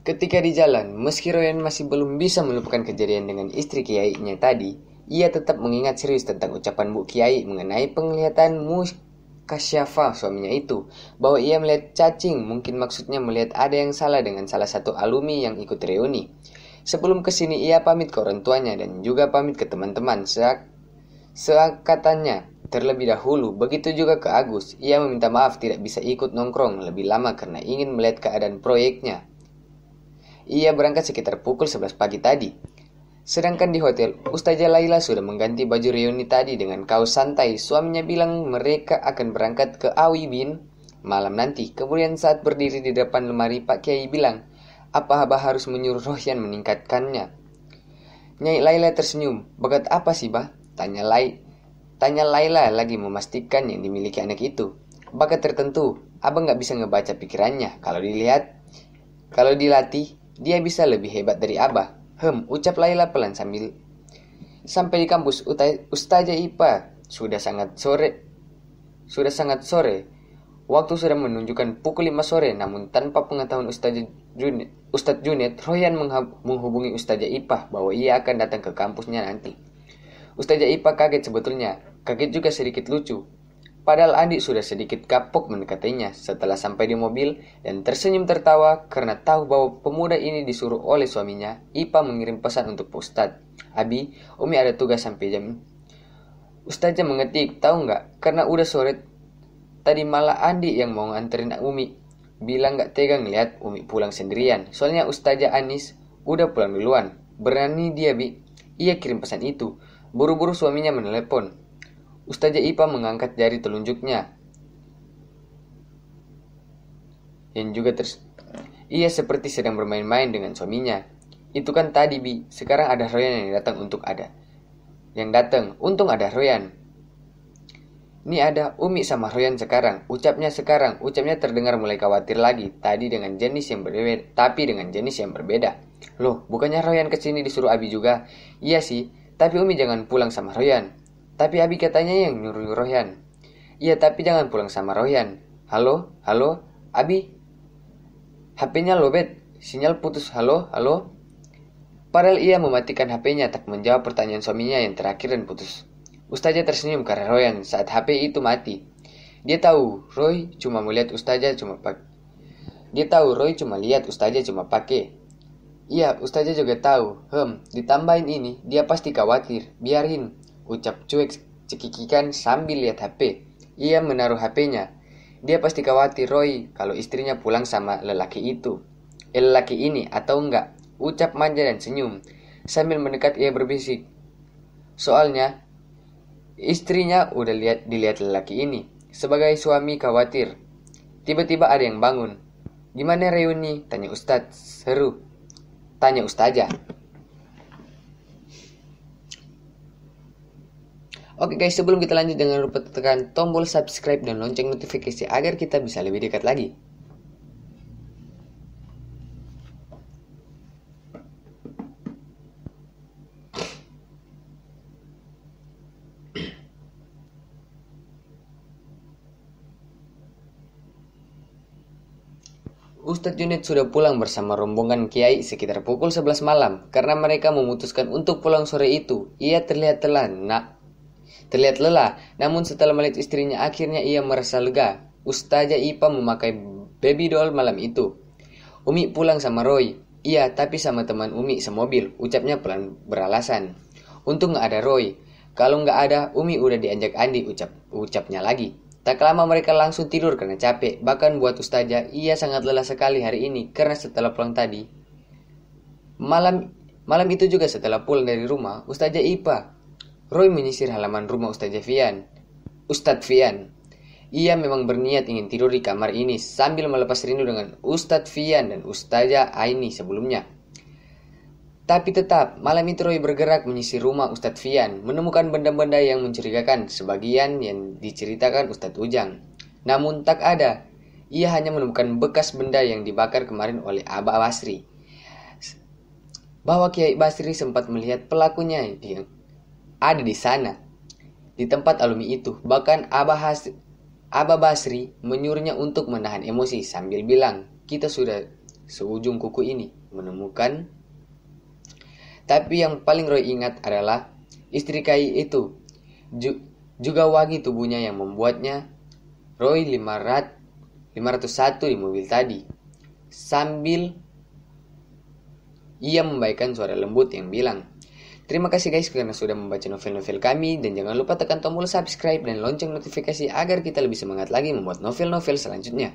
Ketika di jalan, meski Royan masih belum bisa melupakan kejadian dengan istri kiainya tadi, ia tetap mengingat serius tentang ucapan Bu Kiai mengenai penglihatan mukasyafah suaminya itu, bahwa ia melihat cacing, mungkin maksudnya melihat ada yang salah dengan salah satu alumni yang ikut reuni. Sebelum kesini ia pamit ke orang tuanya dan juga pamit ke teman-teman seangkatannya terlebih dahulu. Begitu juga ke Agus, ia meminta maaf tidak bisa ikut nongkrong lebih lama karena ingin melihat keadaan proyeknya. Ia berangkat sekitar pukul 11 pagi tadi. Sedangkan di hotel, Ustazah Laila sudah mengganti baju reuni tadi dengan kaos santai. Suaminya bilang mereka akan berangkat ke Awi Bin malam nanti. Kemudian saat berdiri di depan lemari, Pak Kiai bilang, apa Abah harus menyuruh Rohyan meningkatkannya? Nyai Laila tersenyum. Bakat apa sih, Bah? Tanya Laila lagi memastikan yang dimiliki anak itu. Bakat tertentu. Abang gak bisa ngebaca pikirannya. Kalau dilatih, dia bisa lebih hebat dari Abah. Ucap Laila pelan sampai di kampus Ustazah Ipa sudah sangat sore. Waktu sudah menunjukkan pukul 5 sore, namun tanpa pengetahuan Ustadz Junet, Royan menghubungi Ustazah Ipa bahwa ia akan datang ke kampusnya nanti. Ustazah Ipa kaget sebetulnya, kaget juga sedikit lucu. Padahal Andi sudah sedikit kapok mendekatinya setelah sampai di mobil dan tersenyum tertawa karena tahu bahwa pemuda ini disuruh oleh suaminya. Ipa mengirim pesan untuk Ustadz. Abi, Umi ada tugas sampai jam. Ustazah mengetik, tahu nggak? Karena udah sore. Tadi malah Andi yang mau nganterin Umi. Bilang nggak tega ngeliat Umi pulang sendirian. Soalnya Ustazah Anis udah pulang duluan. Berani dia, Bi. Ia kirim pesan itu. Buru-buru suaminya menelepon. Ustazah Ipa mengangkat jari telunjuknya. Ia seperti sedang bermain-main dengan suaminya. Itu kan tadi, Bi. Sekarang ada Royan yang datang untung ada Royan. Ini ada Umi sama Royan sekarang. Ucapnya terdengar mulai khawatir lagi. Dengan jenis yang berbeda. Loh, bukannya Royan kesini disuruh Abi juga? Iya sih, tapi Umi jangan pulang sama Royan. Tapi Abi katanya yang nyuruh Royan. Iya, tapi jangan pulang sama Royan. Halo, Abi? HP-nya lobet, sinyal putus. Halo. Padahal ia mematikan HP-nya tak menjawab pertanyaan suaminya yang terakhir dan putus. Ustazah tersenyum karena Royan saat HP itu mati. Dia tahu Roy cuma lihat Ustazah cuma pakai. Iya, Ustazah juga tahu. Ditambahin ini, dia pasti khawatir. Biarin, ucap cuek cekikikan sambil lihat HP. Ia menaruh HP-nya. Dia pasti khawatir Roy kalau istrinya pulang sama lelaki ini atau enggak. Ucap manja dan senyum. Sambil mendekat ia berbisik. Soalnya istrinya udah dilihat lelaki ini. Sebagai suami khawatir. Tiba-tiba ada yang bangun. Gimana reuni? Tanya Ustazah. Oke guys, sebelum kita lanjut jangan lupa tekan tombol subscribe dan lonceng notifikasi agar kita bisa lebih dekat lagi. Ustadz Junet sudah pulang bersama rombongan kiai sekitar pukul 11 malam. Karena mereka memutuskan untuk pulang sore itu, ia terlihat lelah, namun setelah melihat istrinya akhirnya ia merasa lega. Ustazah Ipa memakai baby doll malam itu. Umi pulang sama Roy. Iya, tapi sama teman Umi semobil, ucapnya pelan beralasan. Untung gak ada Roy. Kalau gak ada, Umi udah dianjak Andi, ucapnya lagi. Tak lama mereka langsung tidur karena capek. Bahkan buat Ustazah, ia sangat lelah sekali hari ini karena setelah pulang tadi. Malam itu juga setelah pulang dari rumah, Ustazah Ipa, Roy menyisir halaman rumah Ustadz Fian. Ia memang berniat ingin tidur di kamar ini sambil melepas rindu dengan Ustadz Fian dan Ustazah Aini sebelumnya. Tapi tetap, malam itu Roy bergerak menyisir rumah Ustadz Fian, menemukan benda-benda yang mencurigakan, sebagian yang diceritakan Ustadz Ujang. Namun tak ada. Ia hanya menemukan bekas benda yang dibakar kemarin oleh Abah Basri. Bahwa Kiai Basri sempat melihat pelakunya yang ada di sana, di tempat alumni itu. Bahkan Abah Basri menyuruhnya untuk menahan emosi sambil bilang, kita sudah seujung kuku ini menemukan. Tapi yang paling Roy ingat adalah istri Kai itu. Juga wangi tubuhnya yang membuatnya Roy 501 di mobil tadi. Sambil ia membaikan suara lembut yang bilang, "Terima kasih guys karena sudah membaca novel-novel kami, dan jangan lupa tekan tombol subscribe dan lonceng notifikasi agar kita lebih semangat lagi membuat novel-novel selanjutnya."